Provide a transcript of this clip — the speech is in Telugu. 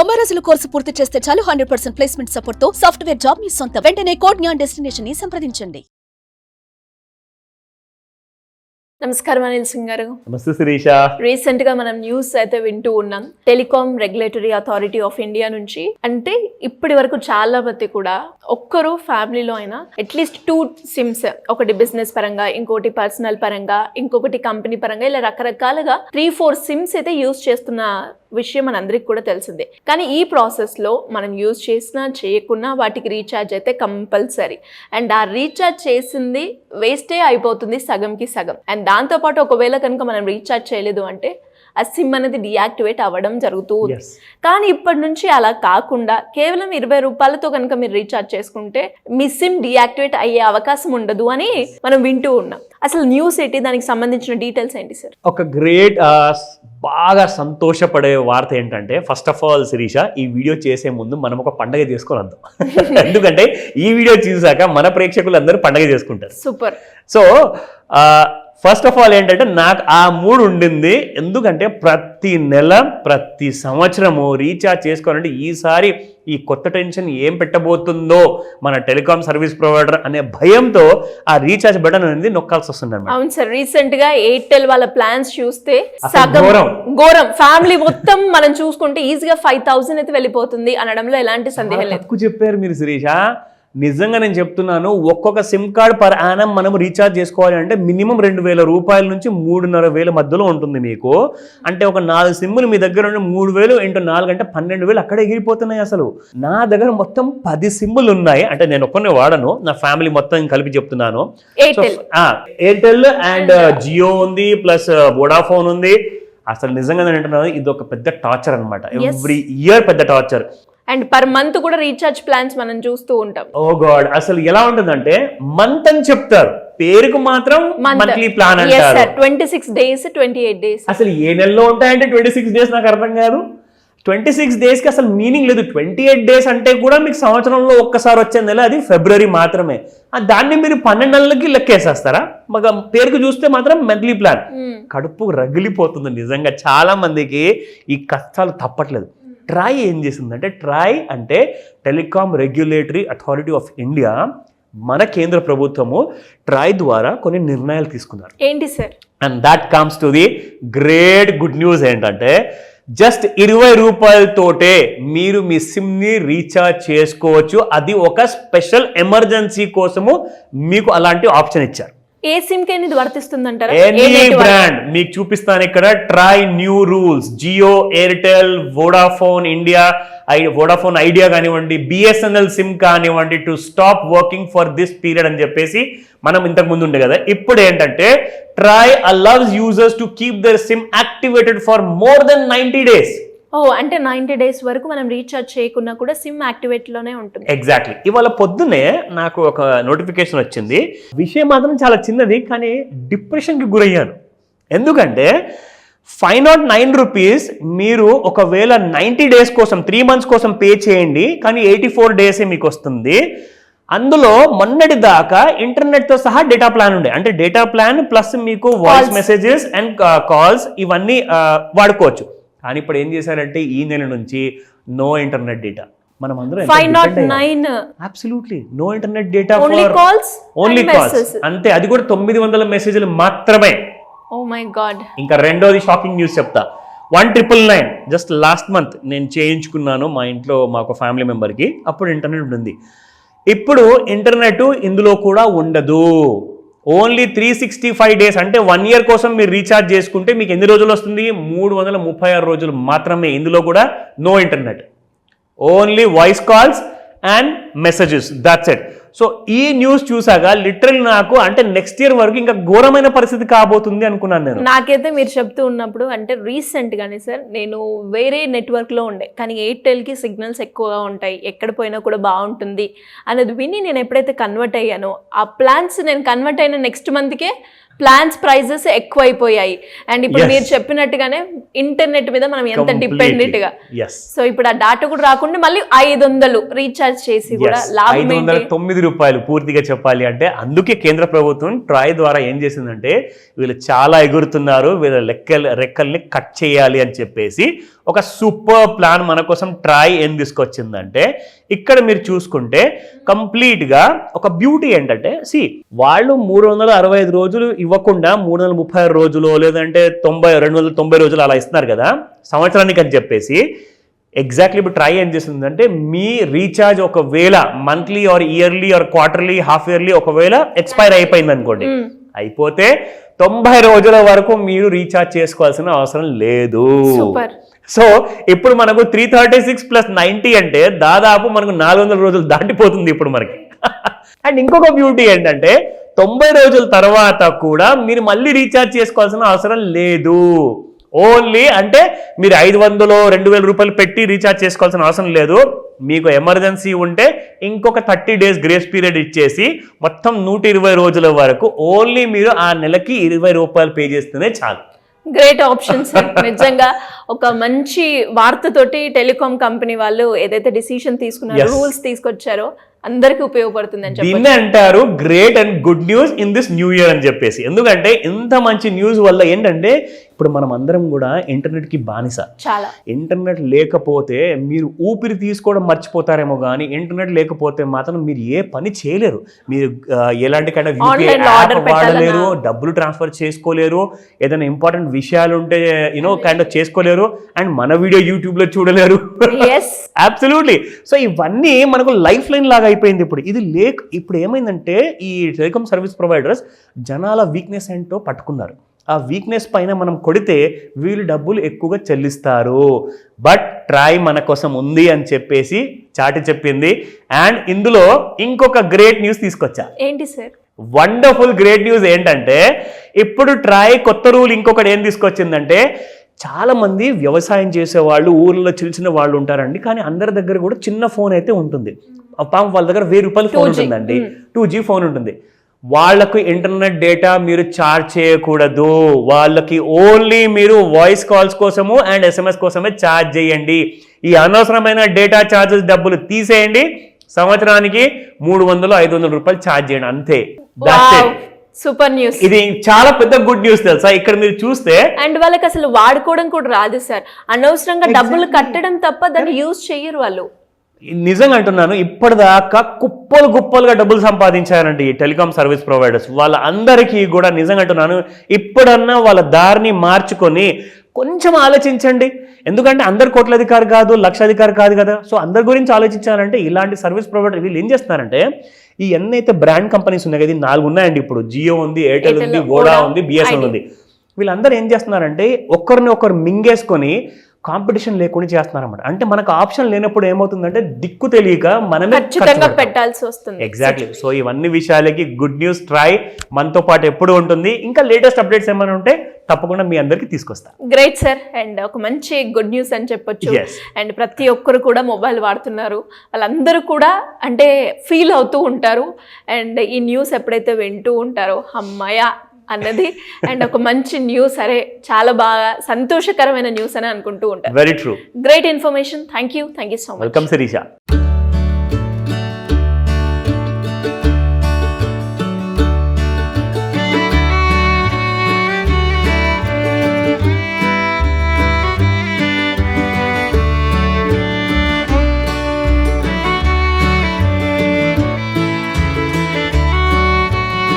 90 రోజుల కోర్సు పూర్తి చేస్తే చాలు 100% ప్లేస్మెంట్ సపోర్ట్ తో సాఫ్ట్వేర్ జాబ్ మీ సొంతం. వెంటనే కోడ్ జ్ఞాన్ డెస్టినేషన్ ని సంప్రదించండి. నమస్కారం అనిల్ సింగ్ గారు. నమస్తే శిరీష. రీసెంట్ గా మనం న్యూస్ అయితే వింటూ ఉన్నాం. Telecom regulatory authority of India నుంచి అంటే ఇప్పటి వరకు చాలా మంది కూడా ఒక్కరు ఫ్యామిలీలో అయినా అట్లీస్ట్ 2 సిమ్స్, ఒకటి బిజినెస్ పరంగా, ఇంకోటి పర్సనల్ పరంగా, ఇంకొకటి కంపెనీ పరంగా, ఇలా రకరకాలుగా 3-4 సిమ్స్ అయితే యూజ్ చేస్తున్న విషయం మనందరికి కూడా తెలిసిందే. కానీ ఈ ప్రాసెస్ లో మనం యూజ్ చేసినా చేయకున్నా వాటికి రీఛార్జ్ అయితే కంపల్సరీ. అండ్ ఆ రీఛార్జ్ చేసింది వేస్టే అయిపోతుంది సగంకి సగం. అండ్ దాంతోపాటు ఒకవేళ కనుక మనం రీఛార్జ్ చేయలేదు అంటే ఆ సిమ్ అనేది డియాక్టివేట్ అవ్వడం జరుగుతుంది. కానీ ఇప్పటి నుంచి అలా కాకుండా కేవలం 20 రూపాయలతో కనుక మీరు రీఛార్జ్ చేసుకుంటే మీ సిమ్ డియాక్టివేట్ అయ్యే అవకాశం ఉండదు అని మనం వింటూ ఉన్నాం. అసలు న్యూస్ ఏంటి, దానికి సంబంధించిన డీటెయిల్స్ ఏంటి సార్? ఒక గ్రేట్ బాగా సంతోషపడే వార్త ఏంటంటే, ఫస్ట్ ఆఫ్ ఆల్ శిరీష, ఈ వీడియో చేసే ముందు మనం ఒక పండగ చేసుకోవాలంతా. ఎందుకంటే ఈ వీడియో చూసాక మన ప్రేక్షకులు అందరూ పండగ చేసుకుంటారు. Super. So first of all ఏంటంటే నాకు ఆ మూడ్ ఉండింది. ఎందుకంటే ప్రతి నెల ప్రతి సంవత్సరము రీఛార్జ్ చేసుకోవాలంటే ఈసారి ఈ కొత్త టెన్షన్ ఏం పెట్టబోతుందో మన టెలికాం సర్వీస్ ప్రొవైడర్ అనే భయంతో ఆ రీఛార్జ్ బటన్ అనేది నొక్కాల్సి వస్తుంది. అవును సార్, రీసెంట్ గా ఎయిర్టెల్ వాళ్ళ ప్లాన్స్ చూస్తే ఘోరం. ఫ్యామిలీ మొత్తం మనం చూసుకుంటే ఈజీగా 5000 అయితే వెళ్ళిపోతుంది అనడంలో ఎలాంటి సందేహం లేదు. తక్కువ చెప్పారు మీరు శిరీష. నిజంగా నేను చెప్తున్నాను, ఒక్కొక్క సిమ్ కార్డ్ పర్ యానం మనం రీఛార్జ్ చేసుకోవాలి అంటే మినిమం 2000 రూపాయల నుంచి 3500 మధ్యలో ఉంటుంది మీకు. అంటే ఒక 4 సిమ్ములు మీ దగ్గర ఉండి 3000 × 4 అంటే 12000 అక్కడే ఎగిరిపోతున్నాయి. అసలు నా దగ్గర మొత్తం 10 సిమ్ములు ఉన్నాయి. అంటే నేను ఒక్కనే వాడను, నా ఫ్యామిలీ మొత్తం కలిపి చెప్తున్నాను. ఎయిర్టెల్ అండ్ జియో ఉంది, ప్లస్ వోడాఫోన్ ఉంది. అసలు నిజంగా నేను అంటున్నాను, ఇది ఒక పెద్ద టార్చర్ అనమాట. ఎవ్రీ ఇయర్ పెద్ద టార్చర్. అండ్ పర్ మంత్ కూడా రీఛార్జ్ ప్లాన్స్ మనం చూస్తూ ఉంటాం. ఓ గాడ్, అసలు ఎలా ఉంటుందంటే మంత్ అని చెప్తారు, పేరుకు మాత్రం మంత్లీ ప్లాన్ అంటారు. 26 days, 28 days. అసలు ఏ నెలలో ఉంటాయంటే 26 days నాకు అర్థం కాదు. 26 days కి అసలు మీనింగ్ లేదు. 28 days అంటే కూడా మీకు సంవత్సరంలో ఒక్కసారి వచ్చే నెల అది ఫిబ్రవరి మాత్రమే. దాన్ని మీరు 12 నెలలకి లెక్కేసేస్తారా? మగ పేరుకు చూస్తే మాత్రం మంత్లీ ప్లాన్. కడుపు రగిలిపోతుంది నిజంగా. చాలా మందికి ఈ కష్టాలు తప్పట్లేదు. ట్రై ఏం చేసిందంటే, ట్రై అంటే telecom regulatory authority of India, మన కేంద్ర ప్రభుత్వము ట్రై ద్వారా కొన్ని నిర్ణయాలు తీసుకున్నారు. ఏంటి sir? And that comes to the great good news. ఏంటంటే జస్ట్ 20 రూపాయలతోటే మీరు మీ సిమ్ని రీఛార్జ్ చేసుకోవచ్చు. అది ఒక స్పెషల్ ఎమర్జెన్సీ కోసము మీకు అలాంటి ఆప్షన్ ఇచ్చారు. ఏ సిమ్ కి ఇది వర్తిస్తుందంటారా? ఎనీ బ్రాండ్ మీకు చూపిస్తాను ఇక్కడ. TRAI new rules. Jio, Airtel, Vodafone India, Vodafone Idea కానివ్వండి, బిఎస్ఎన్ఎల్ సిమ్ కానివ్వండి, to stop working for this period అని చెప్పేసి మనం ఇంతకు ముందు ఉండే కదా. ఇప్పుడు ఏంటంటే TRAI allows users to keep their sim activated for more than 90 days. అంటే 90 days వరకు మనం రీఛార్జ్ చేయకున్నా కూడా సిమ్ యాక్టివేట్ లోనే ఉంటుంది. ఎగ్జాక్ట్లీ. ఇవాళ పొద్దున్నే నాకు ఒక నోటిఫికేషన్ వచ్చింది. విషయం మాత్రం చాలా చిన్నది, కానీ డిప్రెషన్కి గురయ్యాను. ఎందుకంటే 509 రూపీస్ మీరు ఒకవేళ 90 days కోసం 3 months కోసం పే చేయండి, కానీ 84 days మీకు వస్తుంది. అందులో మొన్నటి దాకా ఇంటర్నెట్తో సహా డేటా ప్లాన్ ఉండే. అంటే డేటా ప్లాన్ ప్లస్ మీకు వాయిస్ మెసేజెస్ అండ్ కాల్స్ ఇవన్నీ వాడుకోవచ్చు. కానీ ఇప్పుడు ఏం చేశారంటే ఈ నెల నుంచి నో ఇంటర్నెట్ డేటా. మనం అందరం 509 absolutely no internet data, only calls అంతే. అది కూడా 900 మెసేజ్లు మాత్రమే. Oh my god. ఇంకా రెండోది షాకింగ్ న్యూస్ చెప్తా. 1999 జస్ట్ లాస్ట్ మంత్ నేను చేయించుకున్నాను మా ఇంట్లో, మా ఒక ఫ్యామిలీ మెంబర్కి. అప్పుడు ఇంటర్నెట్ ఉంది. ఇప్పుడు ఇంటర్నెట్ ఇందులో కూడా ఉండదు. ఓన్లీ 365 days అంటే 1 year కోసం మీరు రీఛార్జ్ చేసుకుంటే మీకు ఎన్ని రోజులు వస్తుంది? 336 రోజులు మాత్రమే. ఇందులో కూడా no internet, only voice calls and messages, that's it. So ఈ న్యూస్ చూసాక లిటరల్ నాకు అంటే నెక్స్ట్ ఇయర్ వరకు ఇంకా ఘోరమైన పరిస్థితి కాబోతుంది అనుకున్నాను నేను. నాకైతే మీరు చెప్తూ ఉన్నప్పుడు అంటే రీసెంట్ గానే సార్, నేను వేరే నెట్వర్క్ లో ఉండే, కానీ ఎయిర్టెల్ కి సిగ్నల్స్ ఎక్కువగా ఉంటాయి, ఎక్కడ పోయినా కూడా బాగుంటుంది అనేది విని నేను ఎప్పుడైతే కన్వర్ట్ అయ్యానో, ఆ ప్లాన్స్ నేను కన్వర్ట్ అయిన నెక్స్ట్ మంత్కే ప్లాన్స్ ప్రైజెస్ ఎక్కువైపోయాయి. అండ్ ఇప్పుడు మీరు చెప్పినట్టుగానే ఇంటర్నెట్ మీద మనం ఎంత డిపెండెంట్ గా. సో ఇప్పుడు ఆ డాటా కూడా రాకుండా మళ్ళీ 500 రీఛార్జ్ చేసి కూడా లాభం 509 రూపాయలు పూర్తిగా చెప్పాలి అంటే. అందుకే కేంద్ర ప్రభుత్వం ట్రై ద్వారా ఏం చేసిందంటే, వీళ్ళు చాలా ఎగురుతున్నారు, వీళ్ళ రెక్కల్ని కట్ చేయాలి అని చెప్పేసి ఒక సూపర్ ప్లాన్ మన కోసం ట్రై ఏం తీసుకొచ్చిందంటే, ఇక్కడ మీరు చూసుకుంటే కంప్లీట్గా ఒక బ్యూటీ ఏంటంటే, వాళ్ళు 365 రోజులు ఇవ్వకుండా 336 రోజులు లేదంటే 290 రోజులు అలా ఇస్తున్నారు కదా సంవత్సరానికి అని చెప్పేసి. ఎగ్జాక్ట్లీ ఇప్పుడు ట్రై ఏం చేస్తుందంటే, మీ రీఛార్జ్ ఒకవేళ monthly or yearly or quarterly half yearly ఒకవేళ ఎక్స్పైర్ అయిపోయింది అనుకోండి, అయిపోతే 90 రోజుల వరకు మీరు రీఛార్జ్ చేసుకోవాల్సిన అవసరం లేదు. సో ఇప్పుడు మనకు 336 + 90 అంటే దాదాపు మనకు 400 రోజులు దాటిపోతుంది ఇప్పుడు మనకి. అండ్ ఇంకొక బ్యూటీ ఏంటంటే 90 రోజుల తర్వాత కూడా మీరు మళ్ళీ రీఛార్జ్ చేసుకోవాల్సిన అవసరం లేదు. ఓన్లీ అంటే మీరు 500-2000 రూపాయలు పెట్టి రీఛార్జ్ చేసుకోవాల్సిన అవసరం లేదు. మీకు ఎమర్జెన్సీ ఉంటే ఇంకొక 30 డేస్ గ్రేస్ పీరియడ్ ఇచ్చేసి మొత్తం 120 రోజుల వరకు ఓన్లీ మీరు ఆ నెలకి 20 రూపాయలు పే చేస్తేనే చాలు. Great option sir. నిజంగా ఒక మంచి వార్తతోటి టెలికాం కంపెనీ వాళ్ళు ఏదైతే డిసిషన్ తీసుకున్నారో, రూల్స్ తీసుకొచ్చారో అందరికి ఉపయోగపడుతుంది అని చెప్పి దీన్ని అంటారు great and good news in this new year అని చెప్పేసి. ఎందుకంటే ఇంత మంచి న్యూస్ వల్ల ఏంటంటే ఇప్పుడు మనం అందరం కూడా ఇంటర్నెట్ కి బానిస. చాలా ఇంటర్నెట్ లేకపోతే మీరు ఊపిరి తీసుకోవడం మర్చిపోతారేమో కానీ ఇంటర్నెట్ లేకపోతే మాత్రం మీరు ఏ పని చేయలేరు. మీరు ఎలాంటి కైండ్ ఆఫ్ యూపీఐ యాప్ వాడలేరు, డబ్బులు ట్రాన్స్ఫర్ చేసుకోలేరు, ఏదైనా ఇంపార్టెంట్ విషయాలు ఉంటే కైండ్ ఆఫ్ చేసుకోలేరు, అండ్ మన వీడియో యూట్యూబ్ లో చూడలేరు. అబ్సల్యూట్లీ. సో ఇవన్నీ మనకు లైఫ్ లైన్ లాగా అయిపోయింది ఇప్పుడు. ఇప్పుడు ఏమైందంటే ఈ టెలికాం సర్వీస్ ప్రొవైడర్స్ జనాల వీక్నెస్ ఏంటో పట్టుకున్నారు. ఆ వీక్నెస్ పైన మనం కొడితే వీళ్ళు డబ్బులు ఎక్కువగా చెల్లిస్తారు. బట్ ట్రై మన కోసం ఉంది అని చెప్పేసి చాటి చెప్పింది. అండ్ ఇందులో ఇంకొక గ్రేట్ న్యూస్ తీసుకొచ్చా. ఏంటి సార్? వండర్ఫుల్ గ్రేట్ న్యూస్ ఏంటంటే, ఇప్పుడు ట్రై కొత్త రూల్ ఇంకొకటి ఏం తీసుకొచ్చిందంటే, చాలా మంది వ్యవసాయం చేసేవాళ్ళు ఊర్లో చిన్న వాళ్ళు ఉంటారండి, కానీ అందరి దగ్గర కూడా చిన్న ఫోన్ అయితే ఉంటుంది. పాపం వాళ్ళ దగ్గర 1000 రూపాయల ఫోన్ ఉంటుందండి, 2G ఫోన్ ఉంటుంది. వాళ్ళకు ఇంటర్నెట్ డేటా మీరు ఛార్జ్ చేయకూడదు. వాళ్ళకి ఓన్లీ మీరు వాయిస్ కాల్స్ కోసము అండ్ SMS కోసమే ఛార్జ్ చేయండి. ఈ అనవసరమైన డేటా ఛార్జెస్ డబ్బులు తీసేయండి. సంవత్సరానికి 300-500 రూపాయలు ఛార్జ్ చేయండి, అంతే. Super news. ఇది చాలా పెద్ద గుడ్ న్యూస్ తెలుసా. ఇక్కడ మీరు చూస్తే అండ్ వాళ్ళకి అసలు వాడుకోవడం కూడా రాదు సార్. అనవసరంగా డబ్బులు కట్టడం తప్ప దాన్ని యూజ్ చేయరు వాళ్ళు. నిజంగా అంటున్నాను, ఇప్పటిదాకా కుప్పలుగా డబ్బులు సంపాదించారండి ఈ టెలికాం సర్వీస్ ప్రొవైడర్స్. వాళ్ళందరికీ కూడా నిజంగా అంటున్నాను, ఇప్పుడన్నా వాళ్ళ దారిని మార్చుకొని కొంచెం ఆలోచించండి. ఎందుకంటే అందరు కోట్లధికారి కాదు, లక్షాధికారి కాదు కదా. సో అందరి గురించి ఆలోచించాలంటే ఇలాంటి సర్వీస్ ప్రొవైడర్ వీళ్ళు ఏం చేస్తున్నారంటే, ఈ ఎన్నైతే బ్రాండ్ కంపెనీస్ ఉన్నాయి కదా, 4 ఉన్నాయండి ఇప్పుడు. జియో ఉంది, ఎయిర్టెల్ ఉంది, వోడా ఉంది, బిఎస్ఎన్ఎల్ ఉంది. వీళ్ళందరూ ఏం చేస్తున్నారంటే ఒకరిని ఒకరు మింగేసుకొని కాంపిటీషన్ లేకుండా చేస్తున్నారన్నమాట. అంటే మనకు ఆప్షన్ లేనప్పుడు ఏమవుతుందంటే దిక్కు తెలియక మనమే పెట్టాల్సి వస్తుంది. ఎగ్జాక్ట్లీ. సో ఇవన్నీ విషయాలకి గుడ్ న్యూస్ ట్రై మనతో పాటు ఎప్పుడు ఉంటుంది. ఇంకా లేటెస్ట్ అప్డేట్స్ ఏమైనా ఉంటే తప్పకుండా మీ అందరికి తీసుకొస్తా. Great sir. అండ్ ఒక మంచి గుడ్ న్యూస్ అని చెప్పొచ్చు. అండ్ ప్రతి ఒక్కరు కూడా మొబైల్ వాడుతున్నారు, వాళ్ళందరూ కూడా అంటే ఫీల్ అవుతూ ఉంటారు. అండ్ ఈ న్యూస్ ఎప్పుడైతే వింటూ ఉంటారో అమ్మయ్య అన్నది అండ్ ఒక మంచి న్యూస్, అరే చాలా బాగా సంతోషకరమైన న్యూస్ అని అనుకుంటూ ఉంటారు. Very true. Great information. Thank you so much. Welcome Sirisha.